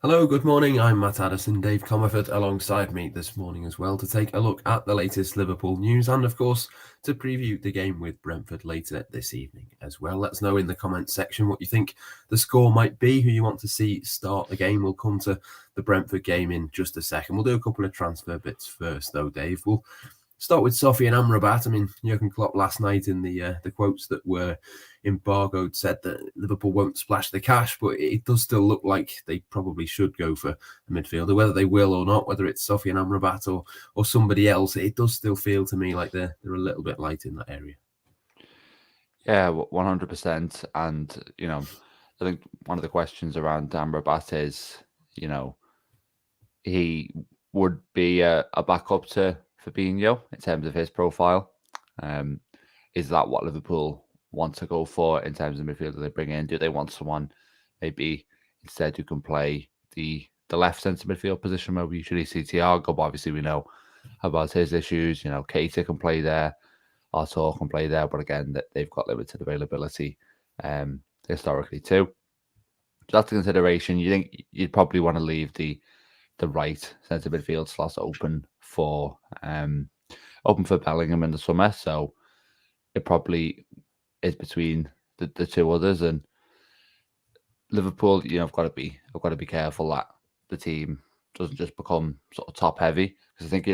Hello, good morning. I'm Addison and Dave Comerford alongside me this morning as well to take a look at the latest Liverpool news and, of course, to preview the game with Brentford later this evening as well. Let us know in the comments section what you think the score might be, who you want to see start the game. We'll come to the Brentford game in just a second. We'll do a couple of transfer bits first, though, Dave. We'll start with Sofyan Amrabat. I mean, Jurgen Klopp last night in the quotes that were embargoed said that Liverpool won't splash the cash, but it does still look like they probably should go for a midfielder. Whether they will or not, whether it's Sofyan Amrabat or somebody else, it does still feel to me like they're a little bit light in that area. Yeah, 100%. And, I think one of the questions around Amrabat is, he would be a backup to Fabinho in terms of his profile. Is that what Liverpool want to go for in terms of midfielder they bring in? Do they want someone maybe instead who can play the left centre midfield position where we usually see Thiago? But obviously we know about his issues. Keita can play there, Artur can play there, but again, they've got limited availability historically too. So that's a consideration. You think you'd probably want to leave the right centre midfield slots open for Bellingham in the summer. So it probably is between the two others, and Liverpool, I've got to be careful that the team doesn't just become sort of top heavy, because I think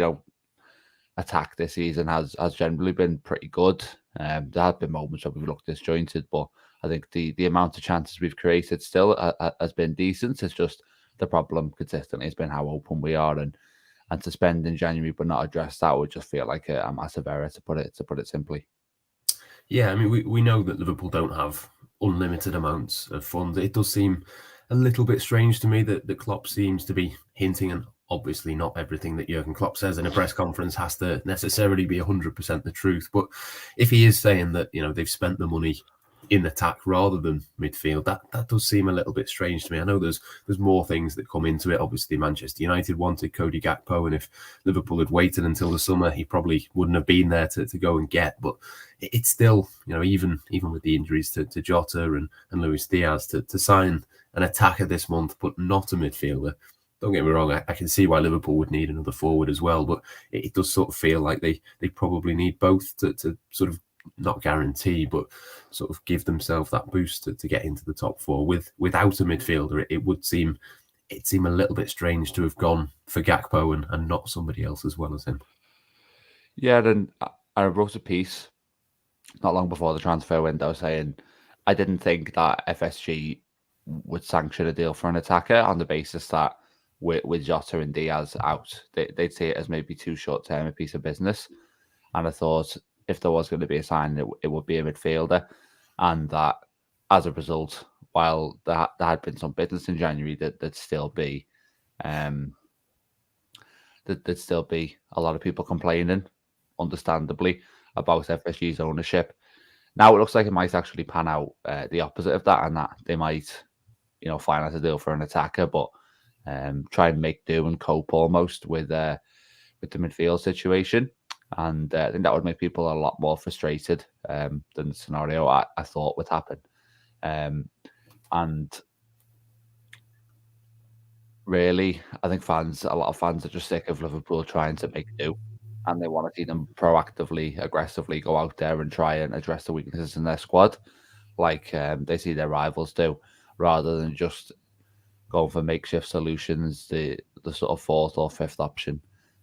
attack this season has generally been pretty good. There have been moments where we've looked disjointed, but I think the amount of chances we've created still has been decent. It's just the problem consistently has been how open we are, and to spend in January but not address that would just feel like a massive error, to put it simply. Yeah, I mean, we know that Liverpool don't have unlimited amounts of funds. It does seem a little bit strange to me that Klopp seems to be hinting, and obviously not everything that Jurgen Klopp says in a press conference has to necessarily be 100% the truth. But if he is saying that, they've spent the money in attack rather than midfield, that does seem a little bit strange to me. I know there's more things that come into it. Obviously, Manchester United wanted Cody Gakpo, and if Liverpool had waited until the summer, he probably wouldn't have been there to go and get. But it's still, even with the injuries to Jota and Luis Diaz, to sign an attacker this month, but not a midfielder. Don't get me wrong, I can see why Liverpool would need another forward as well, but it does sort of feel like they probably need both to sort of not guarantee, but sort of give themselves that boost to get into the top four. Without a midfielder, it would seem a little bit strange to have gone for Gakpo and not somebody else as well as him. Yeah, then I wrote a piece not long before the transfer window saying I didn't think that FSG would sanction a deal for an attacker on the basis that with Jota and Diaz out, they'd see it as maybe too short-term a piece of business. And I thought if there was going to be a sign, it would be a midfielder. And that as a result, while there had been some business in January, there'd still be a lot of people complaining, understandably, about FSG's ownership. Now it looks like it might actually pan out the opposite of that, and that they might, finance a deal for an attacker, but try and make do and cope almost with the midfield situation. And I think that would make people a lot more frustrated than the scenario I thought would happen. And really, I think a lot of fans are just sick of Liverpool trying to make do, and they want to see them proactively, aggressively go out there and try and address the weaknesses in their squad, like they see their rivals do, rather than just going for makeshift solutions, the sort of fourth or fifth option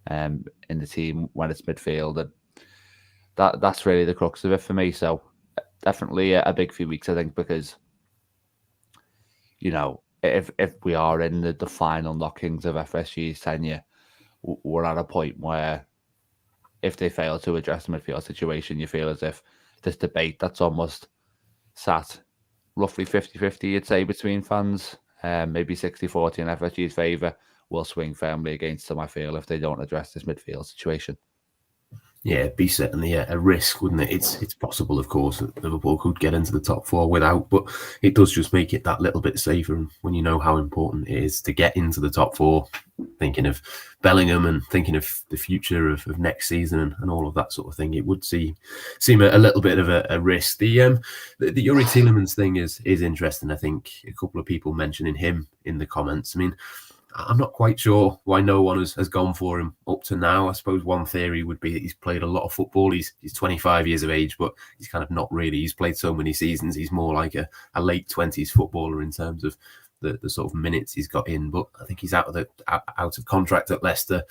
in the team when it's midfield. And that's really the crux of it for me. So definitely a big few weeks, I think, because if we are in the final knockings of FSG's tenure, we're at a point where if they fail to address the midfield situation, you feel as if this debate that's almost sat roughly 50-50, you'd say, between fans, maybe 60-40 in FSG's favour, will swing firmly against them, I feel, if they don't address this midfield situation. Yeah, it'd be certainly a risk, wouldn't it? It's possible, of course, that Liverpool could get into the top four without, but it does just make it that little bit safer when you know how important it is to get into the top four. Thinking of Bellingham and thinking of the future of next season and all of that sort of thing, it would seem a little bit of a risk. The Yuri Tielemans thing is interesting. I think a couple of people mentioning him in the comments. I mean, I'm not quite sure why no one has gone for him up to now. I suppose one theory would be that he's played a lot of football. He's 25 years of age, but he's kind of not really. He's played so many seasons. He's more like a late 20s footballer in terms of the sort of minutes he's got in. But I think he's out of contract at Leicester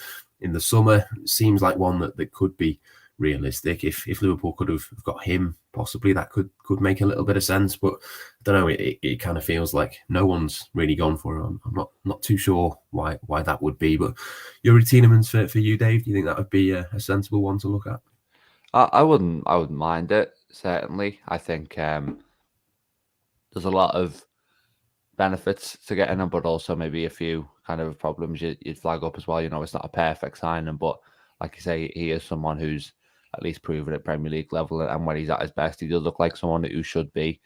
in the summer. Seems like one that could be realistic. If Liverpool could have got him, possibly that could make a little bit of sense. But I don't know. It kind of feels like no one's really gone for him. I'm not too sure why that would be. But Yuri Tielemans for you, Dave. Do you think that would be a sensible one to look at? I wouldn't mind it, certainly. I think there's a lot of benefits to getting him, but also maybe a few kind of problems you'd flag up as well. You know, it's not a perfect signing, but like you say, he is someone who's at least proven at Premier League level, and when he's at his best, he does look like someone who should be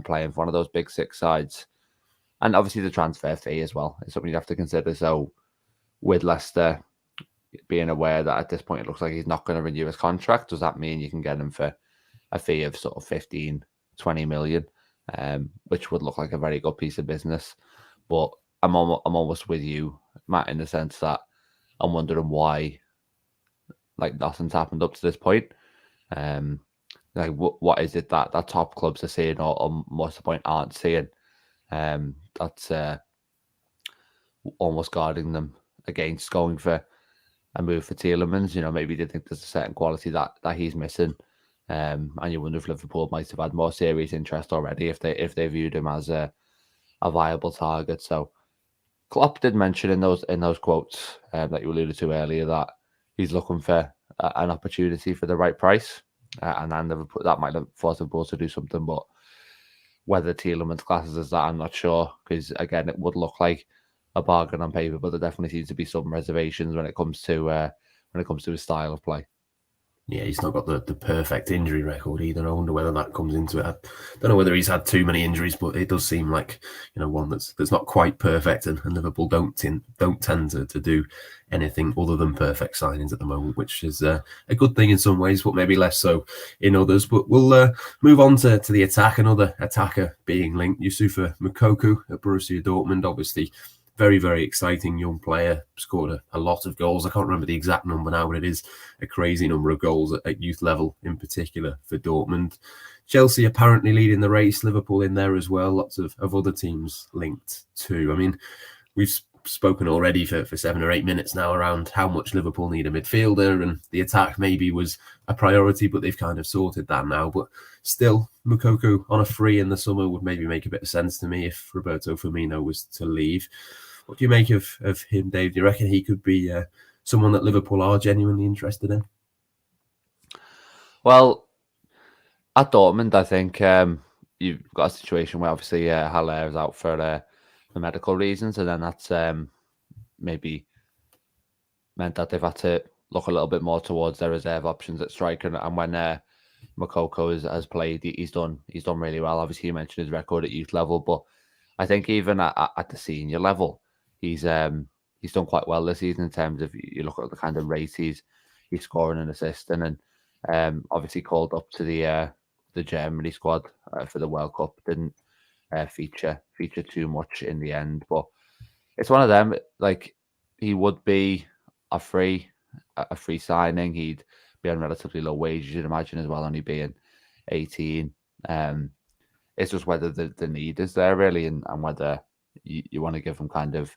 playing for one of those big six sides. And obviously the transfer fee as well is something you have to consider. So with Leicester being aware that at this point it looks like he's not going to renew his contract, does that mean you can get him for a fee of sort of 15, 20 million, which would look like a very good piece of business? But I'm almost with you, Matt, in the sense that I'm wondering why nothing's happened up to this point. What is it that top clubs are seeing or most of the point aren't seeing? That's almost guarding them against going for a move for Tielemans. You know, maybe they think there's a certain quality that he's missing. And you wonder if Liverpool might have had more serious interest already if they viewed him as a viable target. So Klopp did mention in those quotes that you alluded to earlier that he's looking for an opportunity for the right price, and then Liverpool, that might force Liverpool to do something. But whether Tielemans classes as that, I'm not sure, because again, it would look like a bargain on paper, but there definitely seems to be some reservations when it comes to his style of play. Yeah, he's not got the perfect injury record either. I wonder whether that comes into it. I don't know whether he's had too many injuries, but it does seem like, you know, one that's not quite perfect, and Liverpool don't tend to do anything other than perfect signings at the moment, which is a good thing in some ways, but maybe less so in others. But we'll move on to the attack. Another attacker being linked, Youssoufa Moukoko at Borussia Dortmund, obviously. Very, very exciting young player, scored a lot of goals. I can't remember the exact number now, but it is a crazy number of goals at youth level in particular for Dortmund. Chelsea apparently leading the race, Liverpool in there as well, lots of other teams linked too. I mean, we've spoken already for 7 or 8 minutes now around how much Liverpool need a midfielder, and the attack maybe was a priority, but they've kind of sorted that now. But still, Moukoko on a free in the summer would maybe make a bit of sense to me if Roberto Firmino was to leave. What do you make of him, Dave? Do you reckon he could be someone that Liverpool are genuinely interested in? Well, at Dortmund, I think you've got a situation where obviously Haller is out for medical reasons, and then that's maybe meant that they've had to look a little bit more towards their reserve options at striker. And when Moukoko has played, he's done really well. Obviously, you mentioned his record at youth level, but I think even at the senior level, he's done quite well this season in terms of, you look at the kind of race he's scoring and assisting, and obviously called up to the Germany squad for the World Cup. Didn't feature too much in the end, but it's one of them. Like, he would be a free signing. He'd be on relatively low wages, you'd imagine, as well, only being 18. It's just whether the need is there really, and whether you want to give him kind of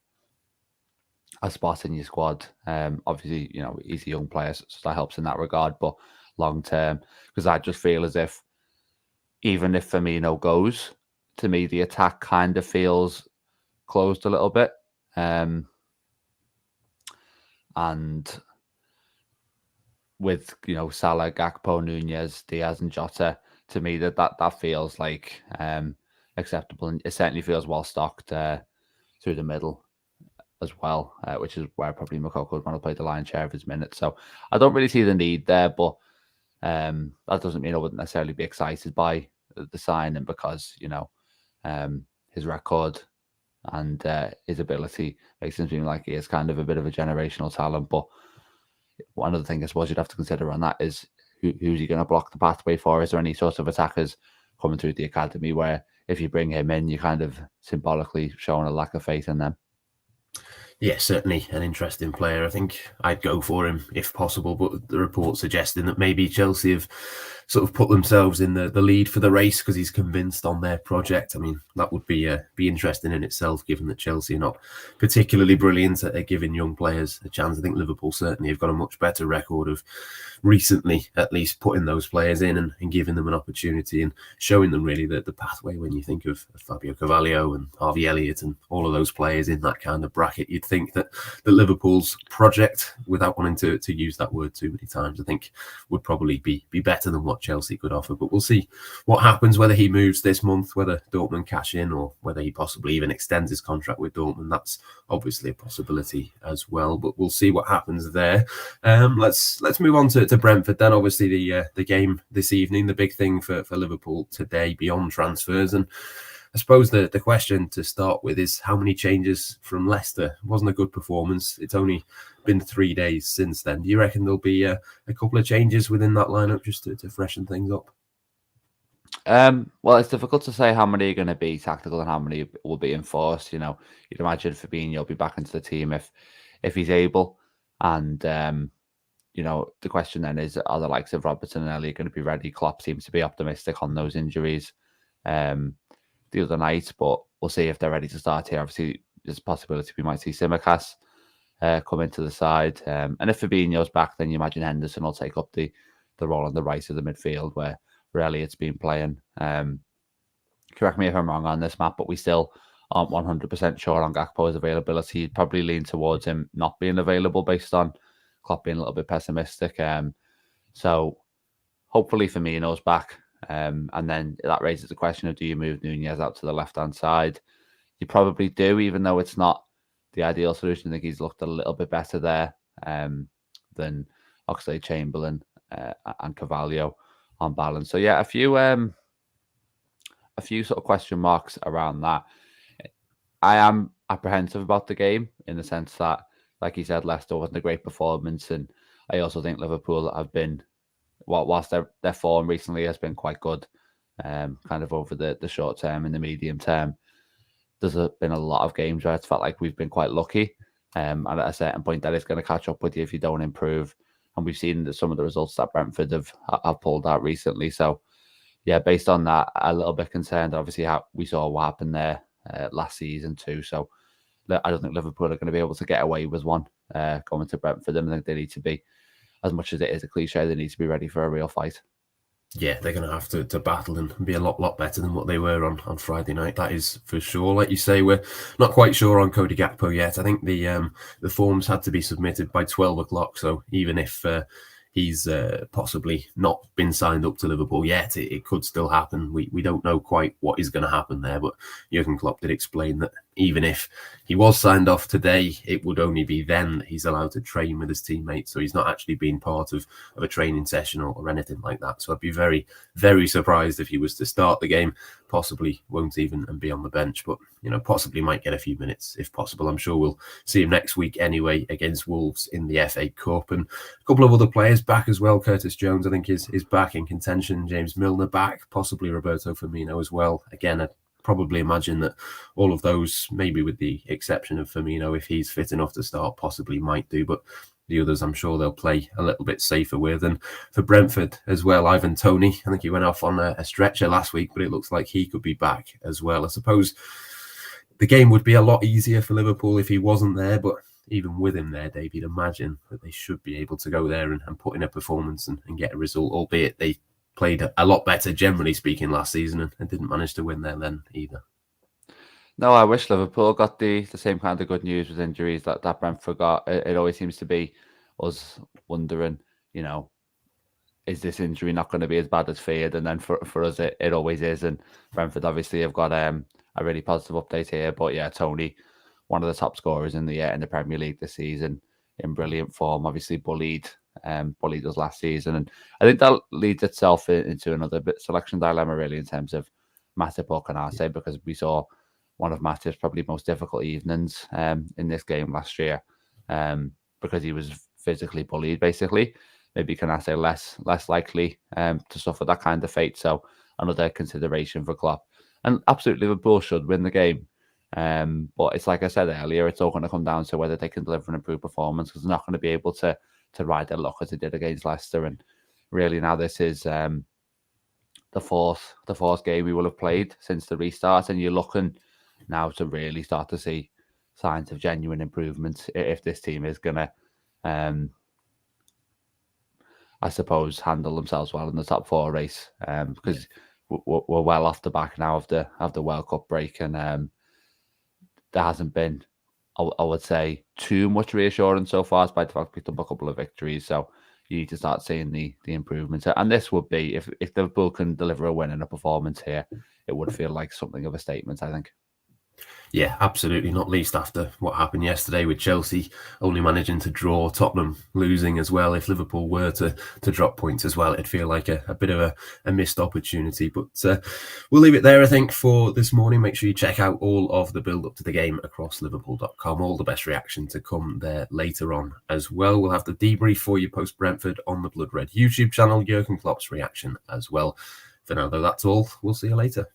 a spot in your squad. Obviously, you know, he's a young player, so that helps in that regard. But long term, because I just feel as if even if Firmino goes, to me the attack kind of feels closed a little bit. And with, you know, Salah, Gakpo, Nunez, Diaz, and Jota, to me that feels like acceptable, and it certainly feels well stocked through the middle as well, which is where probably Moukoko would want to play the lion's share of his minutes. So I don't really see the need there, but that doesn't mean I wouldn't necessarily be excited by the signing because, his record and his ability makes him seem like he is kind of a bit of a generational talent. But one of the things I suppose you'd have to consider on that is who's he going to block the pathway for? Is there any sort of attackers coming through the academy where if you bring him in, you're kind of symbolically showing a lack of faith in them? Yeah, certainly an interesting player. I think I'd go for him if possible, but the report suggesting that maybe Chelsea have sort of put themselves in the lead for the race because he's convinced on their project. I mean, that would be interesting in itself, given that Chelsea are not particularly brilliant at giving young players a chance. I think Liverpool certainly have got a much better record of recently, at least, putting those players in and giving them an opportunity and showing them really the pathway. When you think of Fabio Carvalho and Harvey Elliott and all of those players in that kind of bracket, you'd think that the Liverpool's project, without wanting to use that word too many times, I think would probably be better than what Chelsea could offer. But we'll see what happens, whether he moves this month, whether Dortmund cash in, or whether he possibly even extends his contract with Dortmund. That's obviously a possibility as well, but we'll see what happens there. Let's move on to Brentford then. Obviously the game this evening, the big thing for Liverpool today beyond transfers. And I suppose the question to start with is how many changes from Leicester? It wasn't a good performance. It's only been 3 days since then. Do you reckon there'll be a couple of changes within that lineup just to freshen things up? Well, it's difficult to say how many are going to be tactical and how many will be enforced. You'd imagine Fabinho will be back into the team if he's able. And, the question then is, are the likes of Robertson and Elliott going to be ready? Klopp seems to be optimistic on those injuries the other night, but we'll see if they're ready to start here. Obviously, there's a possibility we might see Tsimikas come into the side. And if Fabinho's back, then you imagine Henderson will take up the role on the right of the midfield where Elliott's been playing. Correct me if I'm wrong on this, Matt, but we still aren't 100% sure on Gakpo's availability. You'd probably lean towards him not being available based on Klopp being a little bit pessimistic. So hopefully Firmino's back. And then that raises the question of, do you move Nunez out to the left-hand side? You probably do, even though it's not the ideal solution. I think he's looked a little bit better there than Oxlade-Chamberlain and Carvalho on balance. So yeah, a few sort of question marks around that. I am apprehensive about the game in the sense that, like you said, Leicester wasn't a great performance, and I also think Liverpool have been, whilst their form recently has been quite good, kind of over the short term and the medium term, there's been a lot of games where it's felt like we've been quite lucky, and at a certain point that is going to catch up with you if you don't improve. And we've seen that some of the results that Brentford have pulled out recently. So, yeah, based on that, a little bit concerned. Obviously, how we saw what happened there last season too. So, I don't think Liverpool are going to be able to get away with one going to Brentford. I think they need to be, as much as it is a cliche, they need to be ready for a real fight. Yeah, they're going to have to battle and be a lot better than what they were on Friday night. That is for sure. Like you say, we're not quite sure on Cody Gakpo yet. I think the forms had to be submitted by 12 o'clock. So even if he's possibly not been signed up to Liverpool yet, it could still happen. We don't know quite what is going to happen there. But Jurgen Klopp did explain that even if he was signed off today, it would only be then that he's allowed to train with his teammates. So he's not actually been part of a training session or anything like that. So I'd be very, very surprised if he was to start the game. Possibly won't even be on the bench, but possibly might get a few minutes if possible. I'm sure we'll see him next week anyway against Wolves in the FA Cup. And a couple of other players back as well. Curtis Jones, I think, is back in contention. James Milner back, possibly Roberto Firmino as well. Again, I'd probably imagine that all of those, maybe with the exception of Firmino, if he's fit enough to start, possibly might do. But the others, I'm sure they'll play a little bit safer with. And for Brentford as well, Ivan Toney, I think he went off on a stretcher last week, but it looks like he could be back as well. I suppose the game would be a lot easier for Liverpool if he wasn't there, but even with him there, Dave, you'd imagine that they should be able to go there and put in a performance and get a result, albeit they played a lot better, generally speaking, last season and didn't manage to win there then either. No, I wish Liverpool got the same kind of good news with injuries that Brentford got. It always seems to be us wondering, is this injury not going to be as bad as feared? And then for us, it always is. And Brentford obviously have got a really positive update here. But yeah, Toney one of the top scorers in the Premier League this season, in brilliant form. Obviously bullied us last season, and I think that leads itself into another bit selection dilemma, really, in terms of Matip or Canate, because we saw one of Matip's probably most difficult evenings in this game last year, because he was physically bullied, basically. Maybe Canate less likely to suffer that kind of fate. So another consideration for Klopp. And absolutely, Liverpool should win the game. But it's like I said earlier, it's all going to come down to whether they can deliver an improved performance, because they're not going to be able to ride their luck as they did against Leicester. And really now this is the fourth game we will have played since the restart, and you're looking now to really start to see signs of genuine improvement if this team is going to, I suppose, handle themselves well in the top 4 race, because we're well off the back now of the World Cup break, and there hasn't been, I would say, too much reassurance so far, despite the fact we picked up a couple of victories. So you need to start seeing the improvements, and this would be, if Liverpool can deliver a win and a performance here, it would feel like something of a statement, I think. Yeah, absolutely. Not least after what happened yesterday with Chelsea only managing to draw, Tottenham losing as well. If Liverpool were to drop points as well, it'd feel like a bit of a missed opportunity. But we'll leave it there, I think, for this morning. Make sure you check out all of the build-up to the game across Liverpool.com. All the best reaction to come there later on as well. We'll have the debrief for you post-Brentford on the Blood Red YouTube channel, Jurgen Klopp's reaction as well. For now, though, that's all. We'll see you later.